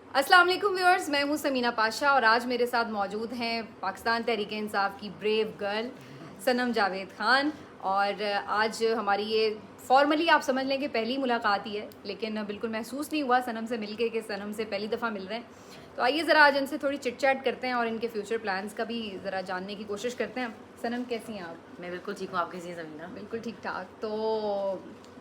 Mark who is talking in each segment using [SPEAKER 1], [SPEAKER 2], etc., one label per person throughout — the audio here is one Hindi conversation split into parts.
[SPEAKER 1] अस्सलाम वालेकुम व्यूअर्स, मैं हूं समीना पाशा और आज मेरे साथ मौजूद हैं पाकिस्तान तहरीक इंसाफ की ब्रेव गर्ल सनम जावेद खान। और आज हमारी ये फॉर्मली आप समझ लें कि पहली मुलाकात ही है, लेकिन बिल्कुल महसूस नहीं हुआ सनम से मिलके कि सनम से पहली दफ़ा मिल रहे हैं। तो आइए ज़रा आज इनसे थोड़ी चिट चैट करते हैं और इनके फ्यूचर प्लान्स का भी ज़रा जानने की कोशिश करते हैं। सनम कैसी हैं आप?
[SPEAKER 2] मैं बिल्कुल ठीक हूँ। आप कैसी हैं ज़मीना?
[SPEAKER 1] बिल्कुल ठीक ठाक। तो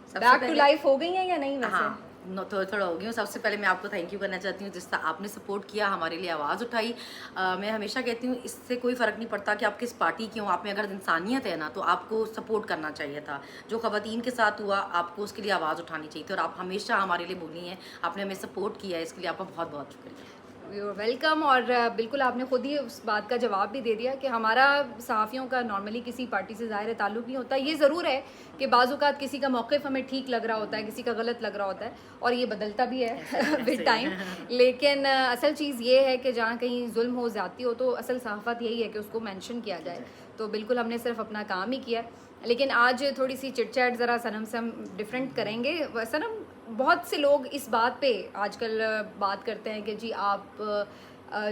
[SPEAKER 2] सबसे
[SPEAKER 1] बैक टू
[SPEAKER 2] पहले
[SPEAKER 1] लाइफ हो गई है या नहीं वैसे?
[SPEAKER 2] हाँ, थोड़ा थोड़ा हो गई हूँ। सबसे पहले मैं आपको थैंक यू करना चाहती हूँ जिस तरह आपने सपोर्ट किया, हमारे लिए आवाज़ उठाई। मैं हमेशा कहती हूँ इससे कोई फ़र्क नहीं पड़ता कि आप किस पार्टी के हो, आप में अगर इंसानियत है ना तो आपको सपोर्ट करना चाहिए था। जो ख़वातीन के साथ हुआ आपको उसके लिए आवाज़ उठानी चाहिए थी और आप हमेशा हमारे लिए बोली हैं, आपने हमें सपोर्ट किया है, इसके लिए आपका बहुत बहुत शुक्रिया।
[SPEAKER 1] You welcome. और बिल्कुल आपने खुद ही उस बात का जवाब भी दे दिया कि हमारा सहाफ़ियों का नॉर्मली किसी पार्टी से ज़ाहिर ताल्लुक़ नहीं होता। ये ज़रूर है कि बाज़-औक़ात किसी का मौक़िफ़ हमें ठीक लग रहा होता है, किसी का गलत लग रहा होता है और ये बदलता भी है विद टाइम। लेकिन असल चीज़ ये है कि जहाँ कहीं जुल्म हो, ज़्यादती हो, तो असल सहाफ़त यही है कि उसको मेंशन किया जाए। तो बिल्कुल हमने सिर्फ अपना काम ही किया है। लेकिन आज थोड़ी सी चिट-चैट ज़रा सनम से हम डिफरेंट करेंगे। सनम, बहुत से लोग इस बात पे आजकल बात करते हैं कि जी आप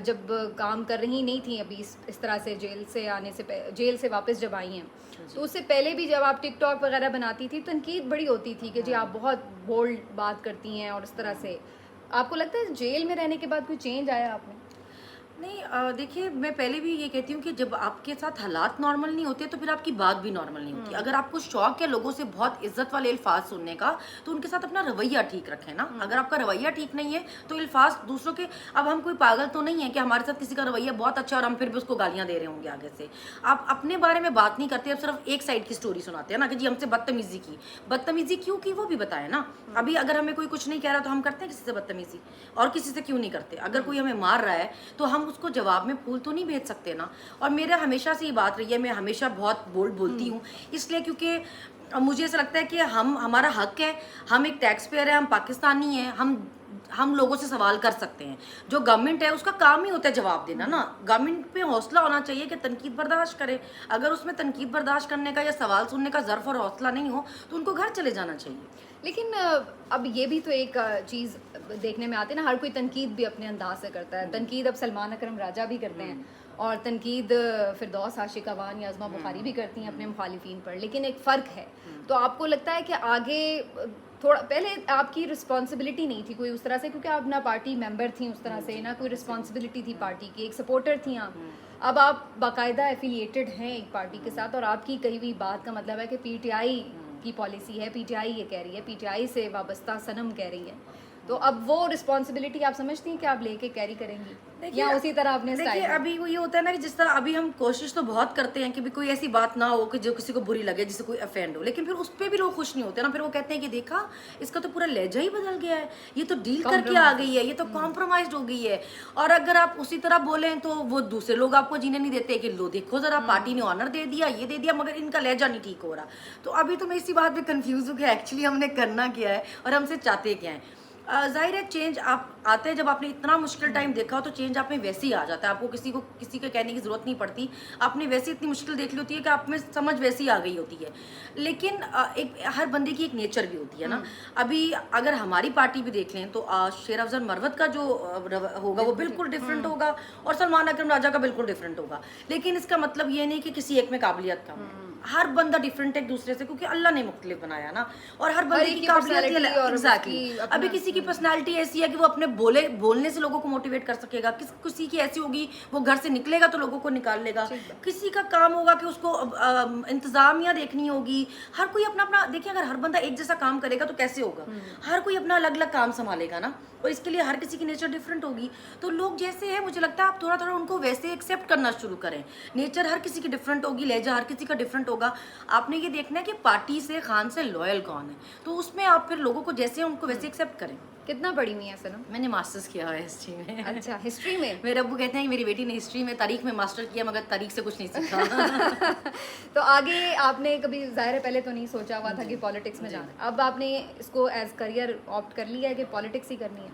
[SPEAKER 1] जब काम कर रही नहीं थी अभी इस तरह से जेल से वापस जब आई हैं, तो उससे पहले भी जब आप टिकटॉक वगैरह बनाती थी तनकीद बड़ी होती थी कि जी आप बहुत बोल्ड बात करती हैं और इस तरह से। आपको लगता है जेल में रहने के बाद कोई चेंज आया आप में?
[SPEAKER 2] नहीं, देखिए मैं पहले भी ये कहती हूँ कि जब आपके साथ हालात नॉर्मल नहीं होते तो फिर आपकी बात भी नॉर्मल नहीं होती। अगर आपको शौक है लोगों से बहुत इज्जत वाले अल्फाज सुनने का तो उनके साथ अपना रवैया ठीक रखें ना। अगर आपका रवैया ठीक नहीं है तो अल्फाज दूसरों के, अब हम कोई पागल तो नहीं है कि हमारे साथ किसी का रवैया बहुत अच्छा और हम फिर भी उसको गालियां दे रहे होंगे आगे से। आप अपने बारे में बात नहीं करते, आप सिर्फ एक साइड की स्टोरी सुनाते हैं ना कि जी हमसे बदतमीजी क्यों की वो भी बताए ना। अभी अगर हमें कोई कुछ नहीं कह रहा तो हम करते हैं किसी से बदतमीजी, और किसी से क्यों नहीं करते? अगर कोई हमें मार रहा है तो हम उसको जवाब में फूल तो नहीं भेज सकते ना। और मेरा हमेशा से ये बात रही है, मैं हमेशा बहुत बोल्ड बोलती हूँ इसलिए क्योंकि मुझे ऐसा लगता है कि हमारा हक है, हम एक टैक्स पेयर है, हम पाकिस्तानी हैं, हम लोगों से सवाल कर सकते हैं। जो गवर्नमेंट है उसका काम ही होता है जवाब देना ना। गवर्नमेंट पे हौसला होना चाहिए कि तनकीद बर्दाश्त करे। अगर उसमें तनकीद बर्दाश्त करने का या सवाल सुनने का ज़र्फ और हौसला नहीं हो तो उनको घर चले जाना चाहिए।
[SPEAKER 1] लेकिन अब ये भी तो एक चीज़ देखने में आती है ना, हर कोई तनकीद भी अपने अंदाज से करता है। तनकीद अब सलमान अकरम राजा भी करते हैं और तनकीद फिरदौस आशिक अवान या आज़मा बुखारी भी करती हैं अपने मुखालिफिन पर, लेकिन एक फ़र्क है। तो आपको लगता है कि आगे थोड़ा पहले आपकी रिस्पॉन्सिबिलिटी नहीं थी कोई उस तरह से, क्योंकि आप ना पार्टी मेंबर थी उस तरह से, ना कोई रिस्पॉन्सिबिलिटी थी पार्टी की, एक सपोर्टर थी आप। अब आप बाकायदा एफिलिएटेड हैं एक पार्टी के साथ और आपकी कही हुई बात का मतलब है कि पीटीआई की पॉलिसी है, पीटीआई ये कह रही है, पीटीआई से वाबस्ता सनम कह रही है। तो अब वो रिस्पॉन्सिबिलिटी आप समझती हैं कि आप लेके कैरी करेंगी या उसी तरह अपने
[SPEAKER 2] देखिए
[SPEAKER 1] स्टाइल में?
[SPEAKER 2] अभी वो ये होता है ना कि जिस तरह अभी हम कोशिश तो बहुत करते हैं कि भी कोई ऐसी बात ना हो कि जो किसी को बुरी लगे, जिससे कोई अफेंड हो, लेकिन फिर उस पर भी लोग खुश नहीं होते ना। फिर वो कहते हैं कि देखा इसका तो पूरा लहजा ही बदल गया है, ये तो डील करके आ गई है, ये तो कॉम्प्रोमाइज हो गई है। और अगर आप उसी तरह बोलें तो वो दूसरे लोग आपको जीने नहीं देते कि लो देखो जरा पार्टी ने ऑनर दे दिया, ये दे दिया, मगर इनका लहजा नहीं ठीक हो रहा। तो अभी तो मैं इसी बात पे कंफ्यूज हूँ कि एक्चुअली हमने करना क्या है और हमसे चाहते क्या है। जाहिर है चेंज आप आते हैं जब आपने इतना मुश्किल टाइम देखा हो तो चेंज आप में वैसे ही आ जाता है। आपको किसी के कहने की ज़रूरत नहीं पड़ती। आपने वैसे इतनी मुश्किल देख ली होती है कि आप में समझ वैसी ही आ गई होती है। लेकिन एक हर बंदे की एक नेचर भी होती है ना। अभी अगर हमारी पार्टी भी देख लें तो शेर अफजल मरवत का जो होगा वो बिल्कुल डिफरेंट होगा और सलमान अकरम राजा का बिल्कुल डिफरेंट होगा। लेकिन इसका मतलब ये नहीं कि किसी एक में काबिलियत कम है। हर बंदा डिफरेंट है एक दूसरे से, क्योंकि अल्लाह ने मुख्तलिफ बनाया ना। और हर बंदे की काबिलियत एग्जैक्टली। अभी किसी की पर्सनालिटी ऐसी है कि वो अपने बोलने से लोगों को मोटिवेट कर सकेगा, किसी की ऐसी होगी वो घर से निकलेगा तो लोगों को निकाल लेगा। किसी का काम होगा कि उसको इंतजामिया देखनी होगी। हर कोई अपना अपना, देखिए अगर हर बंदा एक जैसा काम करेगा तो कैसे होगा? हर कोई अपना अलग अलग काम संभालेगा ना, और इसके लिए हर किसी की नेचर डिफरेंट होगी। तो लोग जैसे हैं मुझे लगता है आप थोड़ा थोड़ा उनको वैसे एक्सेप्ट करना शुरू करें। नेचर हर किसी की डिफरेंट होगी, लहजा हर किसी का डिफरेंट होगा। आपने ये देखना है कि पार्टी से खान से लॉयल कौन है, तो उसमें आप फिर लोगों को जैसे हैं उनको वैसे एक्सेप्ट करें।
[SPEAKER 1] कितना पढ़ी हुई है सनम?
[SPEAKER 2] मैंने मास्टर्स किया है हिस्ट्री में।
[SPEAKER 1] अच्छा, हिस्ट्री में?
[SPEAKER 2] मेरे अब्बू कहते हैं कि मेरी बेटी ने हिस्ट्री में तारीख में मास्टर किया, मगर तारीख से कुछ नहीं सीखा।
[SPEAKER 1] तो आगे आपने कभी, ज़ाहिर है पहले तो नहीं सोचा हुआ था कि पॉलिटिक्स में जाना, अब आपने इसको एज करियर ऑप्ट कर लिया है कि पॉलिटिक्स ही करनी है?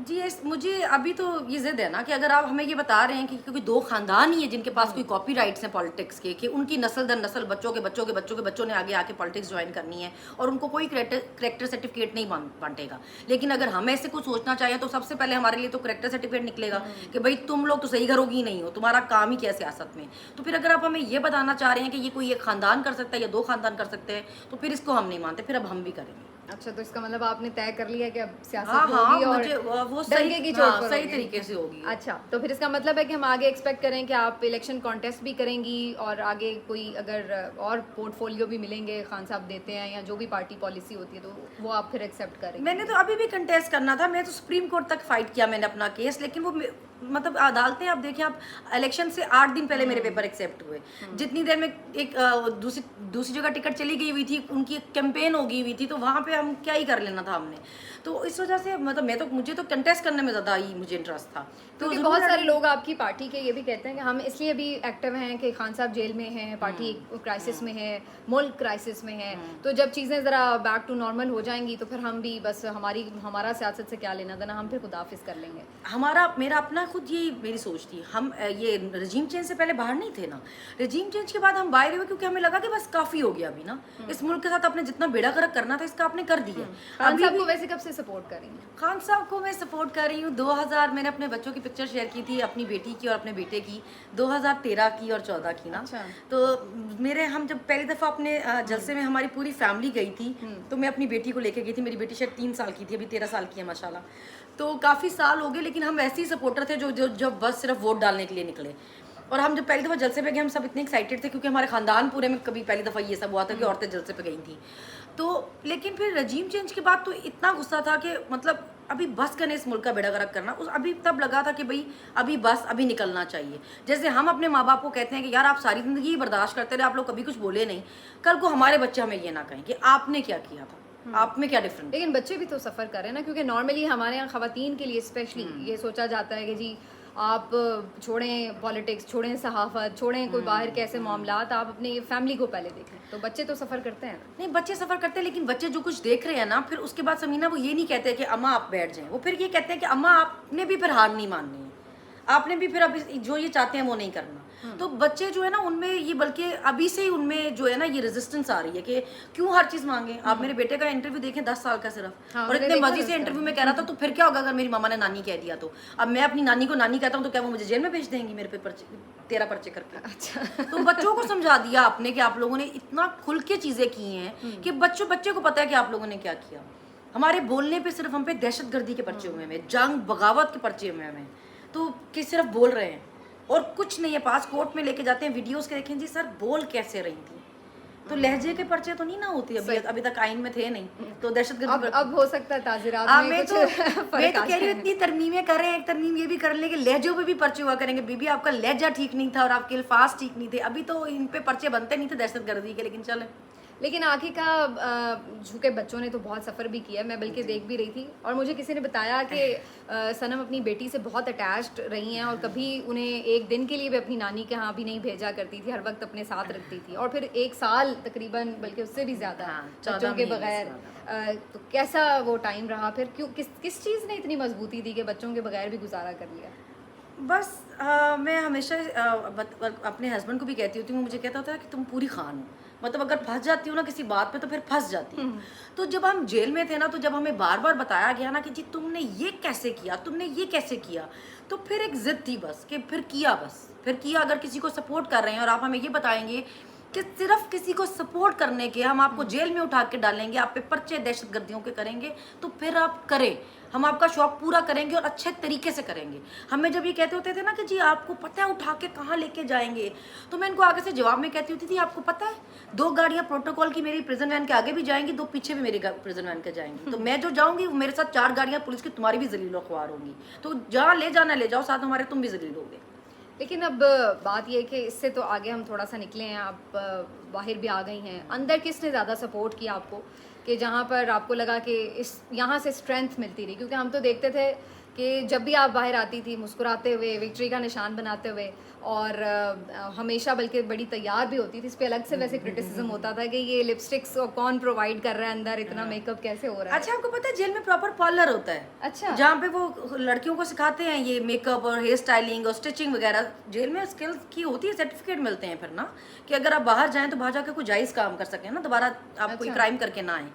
[SPEAKER 2] जी मुझे अभी तो ये जिद है ना कि अगर आप हमें ये बता रहे हैं कि क्योंकि दो खानदान ही है जिनके पास कोई कॉपी राइट्स हैं पॉलिटिक्स के, कि उनकी नस्ल दर नस्ल बच्चों के बच्चों के बच्चों के बच्चों ने आगे आके पॉलिटिक्स ज्वाइन करनी है और उनको कोई करेक्टर सर्टिफिकेट नहीं बांटेगा। लेकिन अगर हम ऐसे कुछ सोचना चाहिए तो सबसे पहले हमारे लिए तो करेक्टर सर्टिफिकेट निकलेगा कि भाई तुम लोग तो सही घरोगी नहीं हो, तुम्हारा काम ही क्या है सियासत में। तो फिर अगर आप हमें ये बताना चाह रहे हैं कि ये कोई एक खानदान कर सकता है या 2 खानदान कर सकते हैं, तो फिर इसको हम नहीं मानते, फिर अब हम भी करेंगे।
[SPEAKER 1] अच्छा, तो इसका मतलब आपने तय कर लिया कि अब सियासत
[SPEAKER 2] हाँ हाँ,
[SPEAKER 1] होगी और
[SPEAKER 2] मुझे वो
[SPEAKER 1] डंके की चोट पर
[SPEAKER 2] सही
[SPEAKER 1] होगी।
[SPEAKER 2] तरीके से होगी।
[SPEAKER 1] अच्छा, तो फिर इसका मतलब है कि हम आगे एक्सपेक्ट करें कि आप इलेक्शन कॉन्टेस्ट भी करेंगी और आगे कोई अगर और पोर्टफोलियो भी मिलेंगे, खान साहब देते हैं या जो भी पार्टी पॉलिसी होती है तो वो आप फिर एक्सेप्ट करेंगे?
[SPEAKER 2] मैंने तो अभी भी कंटेस्ट करना था, मैं तो सुप्रीम कोर्ट तक फाइट किया मैंने अपना केस, लेकिन वो मतलब अदालतें, आप देखिए, आप इलेक्शन से 8 दिन पहले मेरे पेपर एक्सेप्ट हुए। जितनी देर में एक दूसरी जगह टिकट चली गई हुई थी, उनकी कैंपेन हो गई हुई थी, तो वहाँ पे हम क्या ही कर लेना था हमने। तो इस वजह से मतलब मुझे तो कंटेस्ट करने में ज़्यादा ही मुझे इंटरेस्ट था। तो
[SPEAKER 1] क्योंकि बहुत सारे लोग आपकी पार्टी के ये भी कहते हैं कि हम इसलिए भी एक्टिव हैं कि खान साहब जेल में हैं, पार्टी क्राइसिस में है, मुल्क क्राइसिस में है, तो जब चीज़ें ज़रा बैक टू नॉर्मल हो जाएंगी तो फिर हम भी बस हमारा सियासत से क्या लेना देना, हम फिर खुद हाफिज कर लेंगे।
[SPEAKER 2] मेरा अपना खुद ये मेरी सोच थी। हम ये रजीम चेंज से पहले बाहर नहीं थे ना, रजीम चेंज के बाद हम बाहर हुए क्योंकि हमें लगा कि बस काफ़ी हो गया अभी ना, इस मुल्क के साथ आपने जितना बेड़ा गर्क करना था इसका आपने कर दिया।
[SPEAKER 1] खान साहब को वैसे कब से सपोर्ट कर रही हैं?
[SPEAKER 2] खान साहब को मैं सपोर्ट कर रही हूँ 2000, मैंने अपने बच्चों की पिक्चर शेयर की थी, अपनी बेटी की और अपने बेटे की, 2013 की और 14 की ना।
[SPEAKER 1] अच्छा।
[SPEAKER 2] तो हम जब पहली दफ़ा अपने जलसे में हमारी पूरी फैमिली गई थी, तो मैं अपनी बेटी को लेके गई थी। मेरी बेटी शायद 3 साल की थी, अभी 13 साल की है माशाल्लाह। तो काफ़ी साल हो गए, लेकिन हम ऐसे ही सपोर्टर थे जो बस सिर्फ वोट डालने के लिए निकले। और हम जब पहली दफ़ा जलसे पे गए, हम सब इतने एक्साइटेड थे क्योंकि हमारे ख़ानदान पूरे में कभी पहली दफ़ा ये सब हुआ था कि औरतें जलसे पे गई थी। तो लेकिन फिर रजीम चेंज के बाद तो इतना गुस्सा था कि मतलब अभी बस करने इस मुल्क का बेड़ा गर्क करना, उस अभी तब लगा था कि भाई अभी बस, अभी निकलना चाहिए। जैसे हम अपने माँ बाप को कहते हैं कि यार आप सारी ज़िंदगी ही बर्दाश्त करते रहे, आप लोग कभी कुछ बोले नहीं, कल को हमारे बच्चे हमें ये ना कहें कि आपने क्या किया था, आप में क्या डिफरेंस।
[SPEAKER 1] लेकिन बच्चे भी तो सफ़र कर रहे हैं ना, क्योंकि नॉर्मली हमारे यहाँ ख़वातीन के लिए स्पेशली ये सोचा जाता है कि जी आप छोड़ें पॉलिटिक्स, छोड़ें सहाफ़त, छोड़ें कोई बाहर कैसे मामलात, आप अपनी फैमिली को पहले देखें। तो बच्चे तो सफ़र करते हैं।
[SPEAKER 2] नहीं, बच्चे सफ़र करते हैं, लेकिन बच्चे जो कुछ देख रहे हैं ना, फिर उसके बाद समीना वो ये नहीं कहते कि अम्मा आप बैठ जाएं, वो फिर ये कहते हैं कि अम्मा आपने भी फिर हार नहीं माननी है, आपने भी फिर अब जो ये चाहते हैं वो नहीं करना। तो बच्चे जो है ना उनमें ये, बल्कि अभी से ही उनमें जो है ना ये रेजिस्टेंस आ रही है कि क्यों हर चीज़ मांगे। आप मेरे बेटे का इंटरव्यू देखें, 10 साल का सिर्फ,
[SPEAKER 1] हाँ,
[SPEAKER 2] और इतने मजे से इंटरव्यू में कह रहा था, तो फिर क्या होगा अगर मेरी मामा ने नानी कह दिया तो। अब मैं अपनी नानी को नानी कहता हूँ तो क्या वो मुझे जेल में भेज देंगी मेरे पे तेरा पर्चे करके?
[SPEAKER 1] अच्छा।
[SPEAKER 2] तो बच्चों को समझा दिया आपने कि आप लोगों ने इतना खुल के चीज़ें की हैं कि बच्चे को पता है कि आप लोगों ने क्या किया। हमारे बोलने पे सिर्फ हम पे दहशतगर्दी के पर्चे हुए हैं, जंग बगावत के पर्चे हुए हैं, तो कि सिर्फ बोल रहे हैं और कुछ नहीं है। पास कोर्ट में लेके जाते हैं, वीडियोस के देखें जी सर बोल कैसे रही थी, तो लहजे के पर्चे तो नहीं ना होती। अभी तक आइन में थे नहीं, तो दहशतगर्दी
[SPEAKER 1] अब हो सकता है ताज़ीरात में
[SPEAKER 2] मैं
[SPEAKER 1] कुछ
[SPEAKER 2] तो
[SPEAKER 1] फर्क आ
[SPEAKER 2] कह रही हूँ
[SPEAKER 1] जाए।
[SPEAKER 2] इतनी तरमीमें कर रहे हैं, एक तरमीम ये भी कर लेंगे, लहजों पे भी पर्चे हुआ करेंगे। बीबी आपका लहजा ठीक नहीं था और आपके अल्फाज ठीक नहीं थे, अभी तो इन पे पर्चे बनते नहीं थे दहशतगर्दी के, लेकिन चले।
[SPEAKER 1] लेकिन आगे का झुके बच्चों ने तो बहुत सफ़र भी किया, मैं बल्कि देख भी रही थी, और मुझे किसी ने बताया कि सनम अपनी बेटी से बहुत अटैच्ड रही हैं और कभी उन्हें एक दिन के लिए भी अपनी नानी के यहाँ भी नहीं भेजा करती थी, हर वक्त अपने साथ रखती थी, और फिर 1 साल तकरीबन, बल्कि उससे भी ज़्यादा बच्चों के बगैर। तो कैसा वो टाइम रहा फिर? क्यों किस चीज़ ने इतनी मजबूती दी कि बच्चों के बगैर भी गुजारा कर लिया?
[SPEAKER 2] बस मैं हमेशा अपने हस्बैंड को भी कहती होती हूँ, मुझे कहता होता है कि तुम पूरी खान हो, मतलब अगर फंस जाती हो ना किसी बात पे तो फिर फंस जाती है। तो जब हम जेल में थे ना, तो जब हमें बार बार बताया गया ना कि जी तुमने ये कैसे किया, तुमने ये कैसे किया, तो फिर एक जिद थी बस कि फिर किया। अगर किसी को सपोर्ट कर रहे हैं और आप हमें ये बताएंगे कि सिर्फ किसी को सपोर्ट करने के हम आपको जेल में उठा के डालेंगे, आप पे पर्चे दहशतगर्दियों के करेंगे, तो फिर आप करें, हम आपका शौक पूरा करेंगे और अच्छे तरीके से करेंगे। हमें जब ये कहते होते थे ना कि जी आपको पता है उठा के कहाँ लेके जाएंगे, तो मैं इनको आगे से जवाब में कहती होती थी आपको पता है 2 गाड़ियाँ प्रोटोकॉल की मेरी प्रिजन वैन के आगे भी जाएंगी, 2 पीछे भी मेरी प्रिजन वैन के जाएंगी, तो मैं जो जाऊँगी मेरे साथ 4 गाड़ियाँ पुलिस की तुम्हारी भी जलील ख्वार होंगी, तो जहाँ ले जाना ले जाओ, साथ हमारे तुम भी जलील होगे।
[SPEAKER 1] लेकिन अब बात यह है कि इससे तो आगे हम थोड़ा सा निकले हैं, आप बाहर भी आ गई हैं, अंदर किसने ज़्यादा सपोर्ट किया आपको कि जहाँ पर आपको लगा कि इस यहाँ से स्ट्रेंथ मिलती रही? क्योंकि हम तो देखते थे कि जब भी आप बाहर आती थी मुस्कुराते हुए, विक्ट्री का निशान बनाते हुए, और हमेशा बल्कि बड़ी तैयार भी होती थी। इस पे अलग से वैसे क्रिटिसिज्म होता था कि ये लिपस्टिक्स कौन प्रोवाइड कर रहा है, अंदर इतना मेकअप कैसे हो रहा है।
[SPEAKER 2] अच्छा, आपको पता है जेल में प्रॉपर पार्लर होता है?
[SPEAKER 1] अच्छा,
[SPEAKER 2] जहाँ पे वो लड़कियों को सिखाते हैं ये मेकअप और हेयर स्टाइलिंग और स्टिचिंग वगैरह, जेल में स्किल्स की होती है, सर्टिफिकेट मिलते हैं फिर ना, कि अगर आप बाहर जाएं तो बाहर जाकर कोई जायज़ काम कर सकें ना, दोबारा आप कोई क्राइम करके ना आए।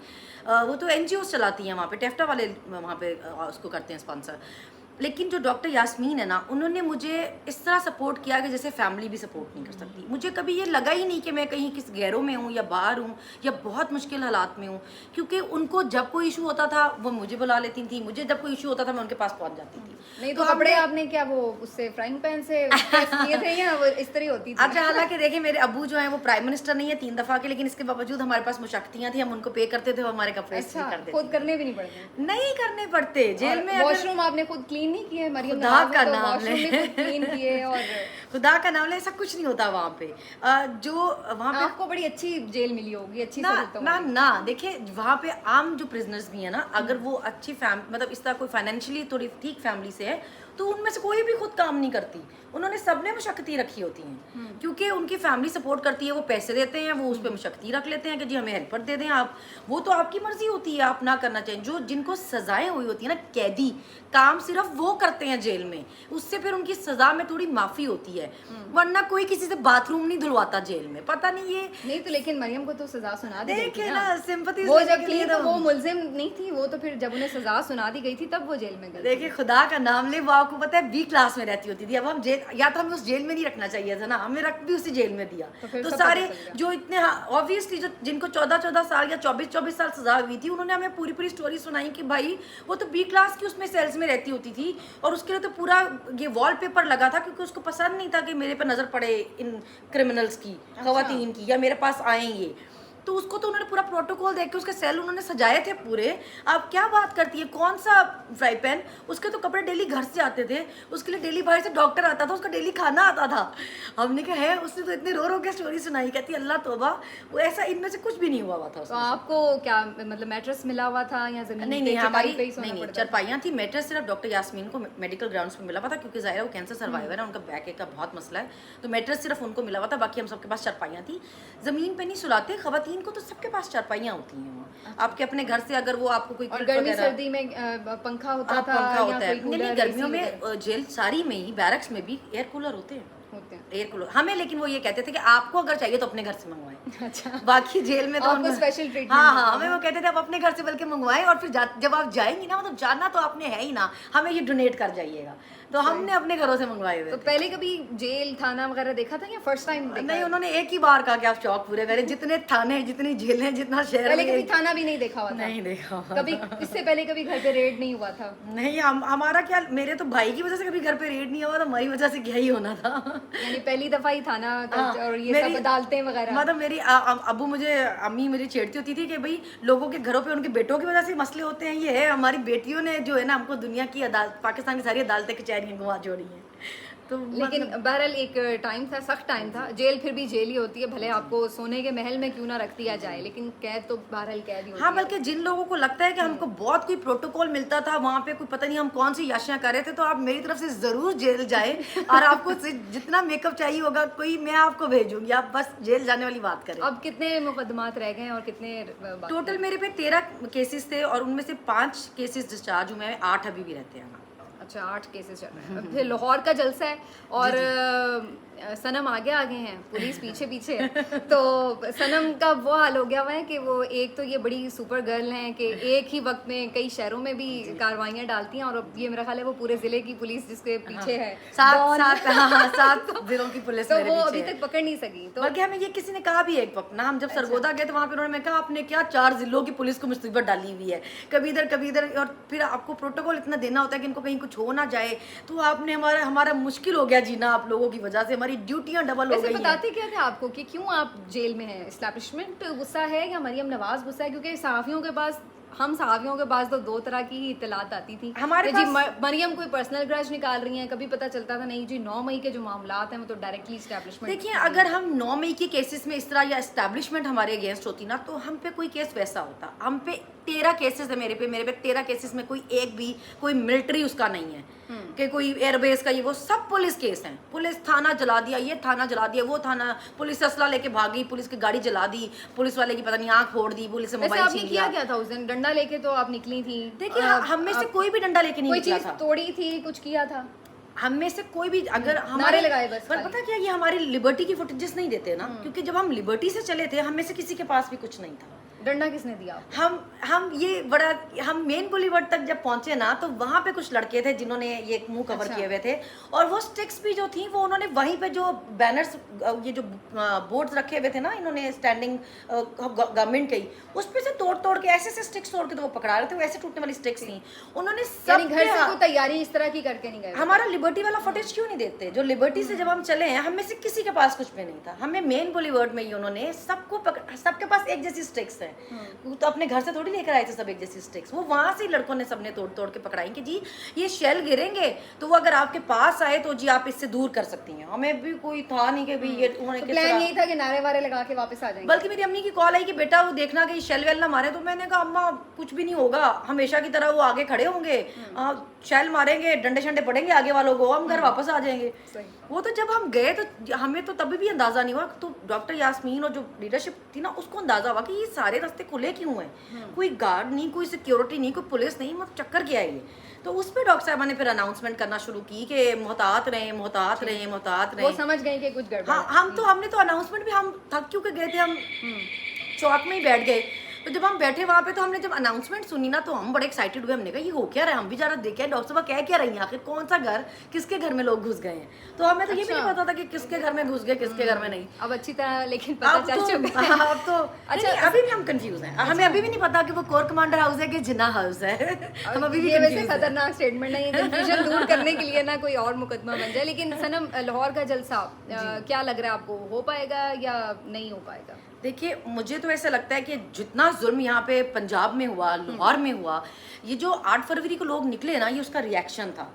[SPEAKER 2] वो तो एनजीओ चलाती हैं वहाँ पे, टेफ्टा वाले वहाँ पे उसको करते हैं स्पॉन्सर। लेकिन जो डॉक्टर यास्मीन है ना, उन्होंने मुझे इस तरह सपोर्ट किया कि जैसे फैमिली भी सपोर्ट नहीं कर सकती। मुझे कभी ये लगा ही नहीं कि मैं कहीं किस गैरों में हूँ या बाहर हूँ या बहुत मुश्किल हालात में हूँ, क्योंकि उनको जब कोई इशू होता था वो मुझे बुला लेती थी, मुझे जब कोई इशू होता था मैं उनके पास पहुँच जाती थी।
[SPEAKER 1] नहीं तो कपड़े आपने क्या वो उससे फ्राइंग पैन से प्रेस किए थे या वो इस तरह होती थी?
[SPEAKER 2] अच्छा, हालांकि देखिए मेरे अब्बू जो हैं वो प्राइम मिनिस्टर नहीं है 3 दफा के, लेकिन इसके बावजूद हमारे पास मुशक्तियाँ थी, हम उनको पे करते थे, वो हमारे कपड़े
[SPEAKER 1] अच्छा,
[SPEAKER 2] कर देते
[SPEAKER 1] खुद करने भी नहीं पड़ते?
[SPEAKER 2] नहीं करने पड़ते। जेल में
[SPEAKER 1] वॉशरूम आपने खुद क्लीन नहीं किए? मरियम
[SPEAKER 2] खुदा
[SPEAKER 1] नवाज
[SPEAKER 2] का
[SPEAKER 1] ने तो
[SPEAKER 2] नाम
[SPEAKER 1] वॉशरूम भी खुद क्लीन किए। और
[SPEAKER 2] खुदा का नाम ले, ऐसा कुछ नहीं होता वहाँ पे। जो वहाँ पे
[SPEAKER 1] आपको बड़ी अच्छी जेल मिली होगी, अच्छी
[SPEAKER 2] ना
[SPEAKER 1] सहूलतों
[SPEAKER 2] ना
[SPEAKER 1] वाली।
[SPEAKER 2] ना देखिए वहाँ पे आम जो प्रिजनर्स भी है ना, अगर वो अच्छी मतलब इस तरह कोई फाइनेंशियली थोड़ी ठीक फैमिली से है तो उनमें से कोई भी खुद काम नहीं करती। उन्होंने सबने मुशक्कती रखी होती हैं, क्योंकि उनकी फैमिली सपोर्ट करती है, वो पैसे देते हैं, वो उस पर मुशक्कती रख लेते हैं कि जी हमें हेल्पर दे दें आप। वो तो आपकी मर्जी होती है, आप ना करना चाहिए। जो जिनको सजाएं हुई होती है ना, कैदी काम सिर्फ वो करते हैं जेल में, उससे फिर उनकी सजा में थोड़ी माफी होती है, वरना कोई किसी से बाथरूम नहीं धुलवाता जेल में। पता नहीं ये
[SPEAKER 1] नहीं तो लेकिन मरियम को तो सजा सुना दी गई थी
[SPEAKER 2] देखे
[SPEAKER 1] ना,
[SPEAKER 2] ना, सिंपैथी
[SPEAKER 1] वो जब थी तो वो मुलजिम नहीं थी, वो तो फिर जब उन्हें सजा सुना दी गई थी तब वो जेल में गई।
[SPEAKER 2] देखिए खुदा का नाम ले, वो आपको पता है बी क्लास में रहती होती थी। अब हम जेल, या तो हमें उस जेल में नहीं रखना चाहिए था ना, हमें रख भी उसी जेल में दिया। तो सारे जो इतने ऑब्वियसली जो जिनको 14-14 साल या 24-24 साल सजा हुई थी, उन्होंने हमें पूरी पूरी स्टोरी सुनाई कि भाई वो तो बी क्लास की उसमें सेल्स में रहती होती थी, और उसके लिए तो पूरा ये वॉलपेपर लगा था, क्योंकि उसको पसंद नहीं था कि मेरे पे नजर पड़े इन क्रिमिनल्स की, खवातीन की, या मेरे पास आए ये। तो उसको तो उन्होंने पूरा प्रोटोकॉल देख के उसके सेल उन्होंने सजाए थे पूरे। आप क्या बात करती है, कौन सा फ्राई पैन, उसके तो कपड़े डेली घर से आते थे, उसके लिए डेली बाहर से डॉक्टर आता था, उसका डेली खाना आता था। हमने कहा है, उसने तो इतने रो रो के स्टोरी सुनाई, कहती अल्लाह तोबा, वो ऐसा इनमें से कुछ भी नहीं हुआ था।
[SPEAKER 1] तो आपको क्या मतलब मैट्रेस मिला हुआ था या जमीन
[SPEAKER 2] नहीं
[SPEAKER 1] पे,
[SPEAKER 2] नहीं, हमारी
[SPEAKER 1] पे ही सोना
[SPEAKER 2] नहीं
[SPEAKER 1] पड़ता था?
[SPEAKER 2] चरपाइयाँ थी। मैट्रेस सिर्फ डॉक्टर यास्मीन को मेडिकल ग्राउंड्स पे मिला हुआ था, क्योंकि जाहिर है वो कैंसर सर्वाइवर है, उनका बैक का बहुत मसला है, तो मैट्रेस सिर्फ उनको मिला हुआ था, बाकी हम सबके पास चरपाइयाँ थी। जमीन पे नहीं सुलाते, खवातीन को तो सबके पास चरपाइयाँ होती हैं वहाँ। आपके अपने घर से अगर वो आपको कोई
[SPEAKER 1] और गर्मी सर्दी में पंखा होता था?
[SPEAKER 2] पंखा होता है,
[SPEAKER 1] कोई
[SPEAKER 2] नहीं गर्मियों में जेल सारी में ही, बैरक्स में भी एयर कूलर होते हैं, एयर कूलर हमें। लेकिन वो ये कहते थे कि आपको अगर चाहिए तो अपने घर से मंगवाएं।
[SPEAKER 1] अच्छा,
[SPEAKER 2] बाकी जेल में तो
[SPEAKER 1] आपको स्पेशल ट्रीटमेंट?
[SPEAKER 2] हाँ हाँ, हमें वो कहते थे आप अपने घर से बल्कि मंगवाएं, और फिर जब आप जाएंगी ना, मतलब जाना तो आपने है ही ना, हमें ये डोनेट कर जाइएगा। तो हमने अपने घरों से मंगवाए हुए।
[SPEAKER 1] तो पहले कभी जेल थाना वगैरह देखा था या फर्स्ट टाइम देखा?
[SPEAKER 2] नहीं, उन्होंने एक ही बार कहा कि आप शौक पूरे करें, जितने थाने जितनी जेलें जितना शहर
[SPEAKER 1] पहले कभी थाना भी नहीं देखा हुआ था?
[SPEAKER 2] नहीं देखा।
[SPEAKER 1] कभी इससे पहले कभी घर पे रेड नहीं हुआ था?
[SPEAKER 2] नहीं, हमारा क्या, मेरे तो भाई की वजह से कभी घर पे रेड नहीं हुआ था, हमारी वजह से क्या ही होना था।
[SPEAKER 1] यानी पहली दफा ही थाना और ये सब अदालतें वगैरह?
[SPEAKER 2] मतलब मेरी अम्मी मुझे छेड़ती होती थी कि भाई लोगों के घरों पे उनके बेटों की वजह से मसले होते हैं, ये है हमारी बेटियों ने जो है ना हमको दुनिया की अदालत, पाकिस्तान की सारी अदालतें कचहरियां घुमा जोड़ी हैं। तो
[SPEAKER 1] लेकिन बहरहाल एक टाइम था, सख्त टाइम था। जेल फिर भी जेल ही होती है, भले आपको सोने के महल में क्यों ना रख दिया जाए, लेकिन कैद तो बहरहाल कैद ही होती है।
[SPEAKER 2] हाँ, बल्कि जिन लोगों को लगता है कि हमको बहुत कोई प्रोटोकॉल मिलता था वहाँ पे, कोई पता नहीं हम कौन सी याशियाँ कर रहे थे, तो आप मेरी तरफ से जरूर जेल जाए, और आपको जितना मेकअप चाहिए होगा कोई, मैं आपको भेजूंगी, आप बस जेल जाने वाली बात करें।
[SPEAKER 1] अब कितने मुकदमात रह गए और कितने
[SPEAKER 2] टोटल मेरे पे 13 केसेस थे, और उनमें से 5 केसेस डिस्चार्ज हुए हैं, 8 अभी भी रहते हैं।
[SPEAKER 1] अच्छा, 8 केसेस चल रहे हैं। फिर लाहौर का जलसा है और सनम आगे हैं, पुलिस पीछे पीछे है। तो सनम का वो हाल हो गया हुआ है कि वो एक तो ये बड़ी सुपर गर्ल हैं कि एक ही वक्त में कई शहरों में भी कार्रवाइयाँ डालती हैं, और ये मेरा ख्याल है वो पूरे जिले की पुलिस जिसके पीछे है, 7 जिलों की पुलिस, तो वो अभी तक पकड़ नहीं सकी। तो
[SPEAKER 2] बल्कि हमें ये किसी ने कहा भी एक वक्त ना, हम जब सरगोदा गए तो वहाँ पे उन्होंने कहा आपने क्या 4 जिलों की पुलिस को मुसीबत डाली हुई है, कभी इधर, और फिर आपको प्रोटोकॉल इतना देना होता है कि इनको कहीं कुछ हो ना जाए, तो आपने हमारा मुश्किल हो गया जीना आप लोगों की वजह से, हमारी ड्यूटियां डबल हो गई।
[SPEAKER 1] बताते क्या थे आपको कि क्यों आप जेल में हैं? एस्टैब्लिशमेंट गुस्सा है या मरियम नवाज गुस्सा है? क्योंकि सहाफियों के पास, हम सहाफियों के पास तो 2 तरह की ही इत्तलात आती थी
[SPEAKER 2] हमारे
[SPEAKER 1] जी, मरियम कोई पर्सनल ग्रज निकाल रही हैं, कभी पता चलता था नहीं जी 9 मई के जो मामलात हैं वो तो डायरेक्टली एस्टैब्लिशमेंट।
[SPEAKER 2] देखिए, अगर हम 9 मई के केसेस में इस तरह या एस्टैब्लिशमेंट हमारे अगेंस्ट होती ना, तो हम पे कोई केस वैसा होता। हम पे 13 केसेस है, मेरे पे 13 केसेस में कोई एक भी कोई मिलिट्री उसका नहीं है कि कोई एयरबेस का, ये वो सब पुलिस केस हैं। पुलिस थाना जला दिया, ये थाना जला दिया, वो थाना, पुलिस असला लेके भागी, पुलिस की गाड़ी जला दी, पुलिस वाले की पता नहीं आंख फोड़ दी, पुलिस से मोबाइल छीन लिया।
[SPEAKER 1] क्या था उस दिन? डंडा लेके तो आप निकली थी?
[SPEAKER 2] देखिए, हम में से कोई भी डंडा लेके नहीं निकला था।
[SPEAKER 1] कोई चीज तोड़ी थी, कुछ किया था?
[SPEAKER 2] हम में से कोई भी, अगर
[SPEAKER 1] हमारे लगाए बस,
[SPEAKER 2] पर पता क्या, ये हमारी लिबर्टी की फुटेजेस नहीं देते ना, क्योंकि जब हम लिबर्टी से चले थे हम में से किसी के पास भी कुछ नहीं था।
[SPEAKER 1] डंडा किसने दिया आपको?
[SPEAKER 2] हम मेन बुलीवर्ड तक जब पहुंचे ना, तो वहां पे कुछ लड़के थे जिन्होंने ये मुंह कवर
[SPEAKER 1] अच्छा।
[SPEAKER 2] किए हुए थे, और वो स्टिक्स भी जो थी वो उन्होंने वहीं पे जो बैनर्स, ये जो बोर्ड्स रखे हुए थे ना इन्होंने स्टैंडिंग गवर्नमेंट के, उस पे से तोड़ तोड़ के ऐसे ऐसे स्टिक्स तोड़ के तो वो पकड़ा रहे थे, वो ऐसे टूटने वाली स्टिक्स थी उन्होंने
[SPEAKER 1] यानी
[SPEAKER 2] सब
[SPEAKER 1] घर से कोई तैयारी इस तरह की करके नहीं गए?
[SPEAKER 2] हमारा लिबर्टी वाला फुटेज क्यों नहीं देते? जो लिबर्टी से जब हम चले हैं, हम में से किसी के पास कुछ भी नहीं था, हमें मेन बुलीवर्ड में ही उन्होंने सबके पास एक जैसी स्टिक्स है, वो तो अपने घर से थोड़ी लेकर आए थे सब एक जैसी स्टिक्स, वो वहां से ही लड़कों ने सबने तोड़ तोड़ के पकड़ाई कि जी ये शेल गिरेंगे तो वो अगर आपके पास आए तो जी आप इससे दूर कर सकती हैं। हमें भी कोई था नहीं कि भी ये उन्होंने किस
[SPEAKER 1] प्लान
[SPEAKER 2] तरह,
[SPEAKER 1] यही था कि नारे वारे लगा के वापस आ जाएंगे?
[SPEAKER 2] बल्कि मेरी अम्मी की कॉल आई कि बेटा वो देखना कि शेल वेल ना मारे, तो मैंने कहा अम्मा कुछ भी नहीं होगा, हमेशा की तरह वो आगे खड़े होंगे, शेल मारेंगे, डंडे शंडे पड़ेंगे आगे वालों को, हम घर वापस आ जाएंगे।
[SPEAKER 1] सही।
[SPEAKER 2] वो तो जब हम गए तो हमें तो तभी भी अंदाजा नहीं हुआ, तो डॉक्टर यास्मीन और जो लीडरशिप थी ना उसको अंदाजा हुआ कि ये सारे रास्ते खुले क्यों हैं, कोई गार्ड नहीं, कोई सिक्योरिटी नहीं, कोई पुलिस नहीं, मतलब चक्कर क्या है ये। तो उस पर डॉक्टर साहबा ने फिर अनाउंसमेंट करना शुरू की कि मोहतात रहें, मोहतात रहें, मोहतात
[SPEAKER 1] वो
[SPEAKER 2] रहें।
[SPEAKER 1] समझ गए कि कुछ गड़बड़
[SPEAKER 2] हाँ, हमने तो अनाउंसमेंट भी, हम थक क्यों के गए थे, हम चौक में ही बैठ गए। तो जब हम बैठे वहाँ पे तो हमने जब अनाउंसमेंट सुनी ना तो हम बड़े एक्साइटेड हुए, हमने कहा ये हो क्या रहा है, हम भी जरा देखे डॉक्टर साहब कह क्या रही हैं, आखिर कौन सा घर, किसके घर में लोग घुस गए हैं। तो हमें तो ये भी नहीं पता था कि किसके घर में घुस गए, किसके घर में नहीं।
[SPEAKER 1] अब अच्छी तरह लेकिन पता
[SPEAKER 2] अब
[SPEAKER 1] चल
[SPEAKER 2] तो
[SPEAKER 1] चुका है।
[SPEAKER 2] अब तो अच्छा, अभी भी हम कंफ्यूज हैं, हमें अभी भी नहीं पता कि वो कोर कमांडर हाउस है कि जिन्ना हाउस है। हम अभी भी
[SPEAKER 1] ये वैसे
[SPEAKER 2] confused हैं।
[SPEAKER 1] खतरनाक स्टेटमेंट है, ये कंफ्यूजन दूर करने के लिए ना कोई और मुकदमा बन जाए। लेकिन सनम, लाहौर का जलसा क्या लग रहा है आपको, हो पाएगा या नहीं हो पाएगा?
[SPEAKER 2] देखिए मुझे तो ऐसा लगता है कि जितना जुल्म यहाँ पे पंजाब में हुआ, लाहौर में हुआ, ये जो 8 फरवरी को लोग निकले ना, ये उसका रिएक्शन था।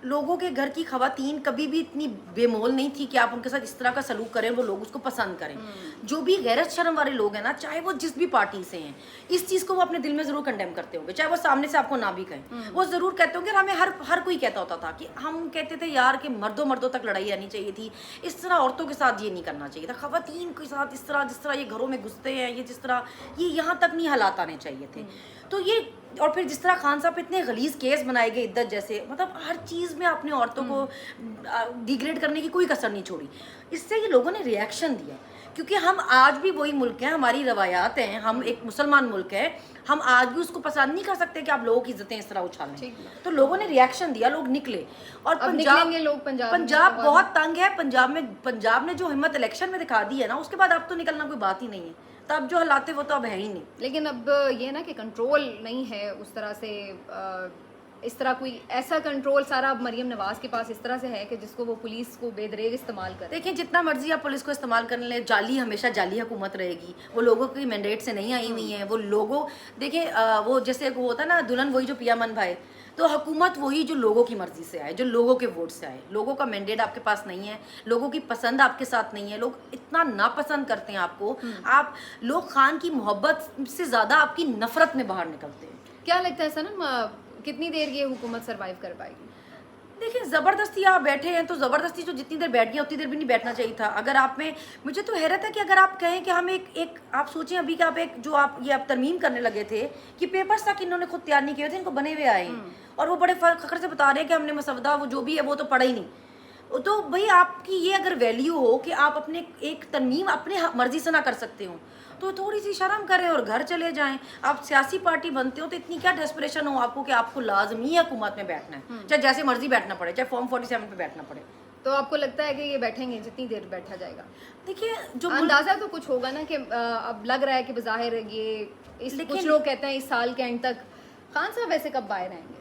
[SPEAKER 2] लोगों के घर की खवातीन कभी भी इतनी बेमोल नहीं थी कि आप उनके साथ इस तरह का सलूक करें, वो लोग उसको पसंद करें। जो भी गैरत शर्म वाले लोग हैं ना, चाहे वो जिस भी पार्टी से हैं, इस चीज़ को वो अपने दिल में ज़रूर कंडेम करते होंगे, चाहे वो सामने से आपको ना भी कहें, वो ज़रूर कहते होंगे। हमें हर कोई कहता होता था कि हम कहते थे यार कि मर्दों तक लड़ाई आनी चाहिए थी, इस तरह औरतों के साथ ये नहीं करना चाहिए था, खवातीन के साथ इस तरह, जिस तरह ये घरों में घुसते हैं, ये जिस तरह ये यहाँ तक नहीं हालात आने चाहिए थे। तो ये, और फिर जिस तरह खान साहब पे इतने गलीज केस बनाए गए इद्दत जैसे, मतलब हर चीज़ में अपने औरतों को डिग्रेड करने की कोई कसर नहीं छोड़ी। इससे ये लोगों ने रिएक्शन दिया, क्योंकि हम आज भी वही मुल्क हैं, हमारी रवायात हैं, हम एक मुसलमान मुल्क है, हम आज भी उसको पसंद नहीं कर सकते कि आप लोगों की इज्जतें इस तरह उछालें। तो लोगों ने रिएक्शन दिया, लोग निकले। और पंजाब बहुत तंग है। पंजाब ने जो हिम्मत इलेक्शन में दिखा दी है ना, उसके बाद अब तो निकलना कोई बात ही नहीं है। तब जो हालात थे वो तो अब है ही नहीं।
[SPEAKER 1] लेकिन अब ये ना कि कंट्रोल नहीं है उस तरह से, इस तरह कोई ऐसा कंट्रोल सारा अब मरियम नवाज के पास इस तरह से है कि जिसको वो पुलिस को बेदरेग इस्तेमाल करे।
[SPEAKER 2] देखिए जितना मर्जी आप पुलिस को इस्तेमाल करने ले, जाली हमेशा जाली हुकूमत रहेगी, वो लोगों की मैंडेट से नहीं आई हुई है। वो लोगों, देखिए वो जैसे वो होता है ना, दुल्हन वही जो पिया मन भाई, तो हुकूमत वही जो लोगों की मर्जी से आए, जो लोगों के वोट से आए। लोगों का मैंडेट आपके पास नहीं है, लोगों की पसंद आपके साथ नहीं है, लोग इतना नापसंद करते हैं आपको, आप लोग खान की मोहब्बत से ज़्यादा आपकी नफरत में बाहर निकलते हैं।
[SPEAKER 1] क्या लगता है सनम, कितनी देर ये हुकूमत सरवाइव कर पाएगी?
[SPEAKER 2] देखिए ज़बरदस्ती आप बैठे हैं तो ज़बरदस्ती जो जितनी देर बैठ गया उतनी देर भी नहीं बैठना चाहिए था। अगर आप में, मुझे तो हैरत है कि अगर आप कहें कि हम एक आप सोचें अभी कि आप आप तरमीम करने लगे थे कि पेपर्स तक इन्होंने खुद तैयार नहीं किए थे, इनको बने हुए आए हैं, और वो बड़े फख्र से बता रहे हैं कि हमने मसवदा वो जो भी है वो तो पढ़ा ही नहीं। तो भाई आपकी ये अगर वैल्यू हो कि आप अपने एक तरमीम अपने मर्जी से ना कर सकते हो, तो थोड़ी सी शर्म करें और घर चले जाएं। आप सियासी पार्टी बनते हो तो इतनी क्या डेस्परेशन हो आपको कि आपको लाजमी हुकूमत में बैठना है, चाहे जैसे मर्जी बैठना पड़े, चाहे फॉर्म 47 पे बैठना पड़े।
[SPEAKER 1] तो आपको लगता है कि ये बैठेंगे जितनी देर बैठा जाएगा?
[SPEAKER 2] देखिए जो
[SPEAKER 1] अंदाजा तो कुछ होगा ना कि अब लग रहा है कि बज़ाहिर ये कुछ लोग कहते हैं इस साल के एंड तक। खान साहब वैसे कब बाहर आएंगे?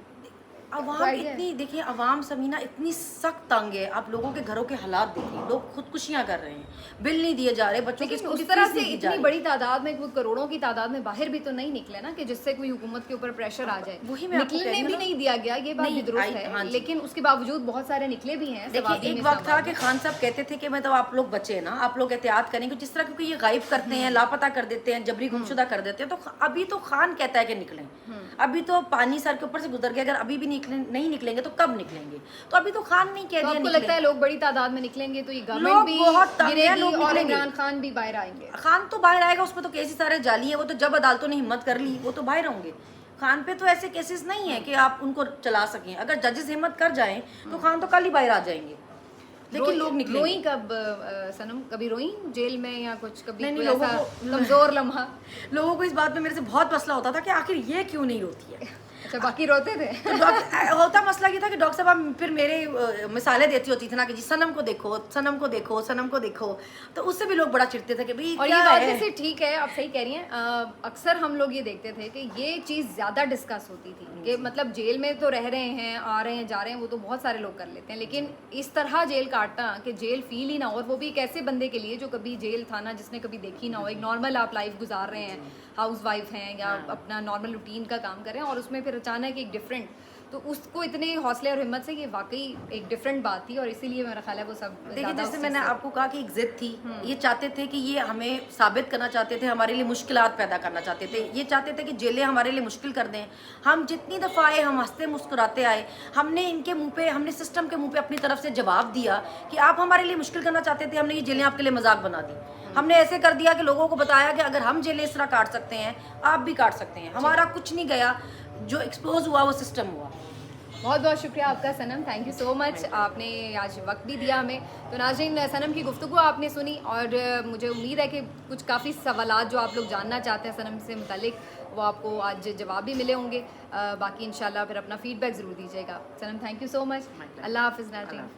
[SPEAKER 2] अवाम इतनी, देखिए अवाम समीना इतनी सख्त तंग है। आप लोगों के घरों के हालात देखिए, लोग खुदकुशियां कर रहे हैं, बिल नहीं दिए जा रहे, बच्चों की
[SPEAKER 1] उस तरह से इतनी बड़ी तादाद में, कोई करोड़ों की तादाद में बाहर भी तो नहीं निकले ना कि जिससे कोई हुकूमत के ऊपर प्रेशर आ जाए।
[SPEAKER 2] वही मैं
[SPEAKER 1] निकलने भी नहीं दिया गया, ये बात भी दुरुस्त है, लेकिन उसके बावजूद बहुत सारे निकले भी हैं।
[SPEAKER 2] देखिए एक वक्त था कि खान साहब कहते थे कि मतलब आप लोग बचे ना, आप लोग एहतियात करेंगे, जिस तरह क्योंकि ये गायब करते हैं, लापता कर देते हैं, जबरी गुमशुदा कर देते हैं। तो अभी तो खान कहता है कि निकलें, अभी तो पानी सर के ऊपर से गुजर गया, अगर अभी भी नहीं निकलेंगे तो कब निकलेंगे? तो अभी तो खान नहीं कह दिया।
[SPEAKER 1] आपको लगता है लोग बड़ी तादाद में निकलेंगे तो ये गवर्नमेंट भी गिरेगी और इमरान खान भी बाहर आएंगे?
[SPEAKER 2] खान तो बाहर आएगा, उसमें तो केस ही सारे जाली है, वो तो जब अदालतों ने हिम्मत कर ली वो तो बाहर होंगे। खान पे तो ऐसे केसेस नहीं है कि आप उनको चला सकें। अगर जजेस हिम्मत कर जाएं तो खान तो कल ही बाहर आ जाएंगे। लेकिन लोग निकले
[SPEAKER 1] रोई कब सनम, कभी रोई जेल में या कुछ, कभी
[SPEAKER 2] नहीं,
[SPEAKER 1] कोई
[SPEAKER 2] लोगों
[SPEAKER 1] ऐसा
[SPEAKER 2] को
[SPEAKER 1] कमजोर लम्हा?
[SPEAKER 2] लोगों को इस बात में मेरे से बहुत मसला होता था कि आखिर ये क्यों नहीं रोती है।
[SPEAKER 1] अच्छा, बाकी रोते थे?
[SPEAKER 2] तो होता मसला ये था कि डॉक्टर साहब फिर मेरे मिसालें देती होती थी ना कि जी सनम को देखो, सनम को देखो, सनम को देखो, तो उससे भी लोग बड़ा चिढ़ते थे कि भाई
[SPEAKER 1] और
[SPEAKER 2] क्या
[SPEAKER 1] ये बात
[SPEAKER 2] है।
[SPEAKER 1] जैसे ठीक है, आप सही कह रही हैं। अक्सर हम लोग ये देखते थे कि ये चीज़ ज़्यादा डिस्कस होती थी कि मतलब जेल में तो रह रहे हैं, आ रहे हैं, जा रहे हैं, वो तो बहुत सारे लोग कर लेते हैं, लेकिन इस तरह जेल काटना कि जेल फील ही ना हो, और वो भी एक ऐसे बंदे के लिए जो कभी जेल था ना, जिसने कभी देखी ना हो, एक नॉर्मल आप लाइफ गुजार रहे हैं, हाउस वाइफ हैं या अपना नॉर्मल रूटीन का काम कर रहे हैं, और उसमें फिर अचानक एक डिफरेंट, तो उसको इतने हौसले और हिम्मत से, ये वाकई एक डिफरेंट बात थी, और इसीलिए मेरा ख्याल है वो सब
[SPEAKER 2] देखिए
[SPEAKER 1] ज़्यादा
[SPEAKER 2] जैसे
[SPEAKER 1] उस
[SPEAKER 2] मैंने
[SPEAKER 1] चीज़ से-
[SPEAKER 2] आपको कहा कि एक जिद थी, ये चाहते थे कि ये हमें साबित करना चाहते थे, हमारे लिए मुश्किलात पैदा करना चाहते थे, ये चाहते थे कि जेलें हमारे लिए मुश्किल कर दें। हम जितनी दफ़ा आए हम हंसते मुस्कुराते आए, हमने इनके मुंह पे, हमने सिस्टम के मुंह पे अपनी तरफ से जवाब दिया कि आप हमारे लिए मुश्किल करना चाहते थे, हमने ये जेलें आपके लिए मजाक बना दी। हमने ऐसे कर दिया कि लोगों को बताया कि अगर हम जेलें इस तरह काट सकते हैं, आप भी काट सकते हैं। हमारा कुछ नहीं गया, जो एक्सपोज हुआ वो सिस्टम हुआ।
[SPEAKER 1] बहुत बहुत शुक्रिया आपका सनम, थैंक यू सो मच, आपने आज वक्त भी दिया हमें। तो नाज़रीन, सनम की गुफ्तगू आपने सुनी, और मुझे उम्मीद है कि कुछ काफ़ी सवालात जो आप लोग जानना चाहते हैं सनम से मुतालिक, वो आपको आज जवाब भी मिले होंगे। बाकी इंशाल्लाह फिर अपना फीडबैक ज़रूर दीजिएगा। सनम, थैंक यू सो मच, अल्लाह हाफ़िज़ नाज़रीन।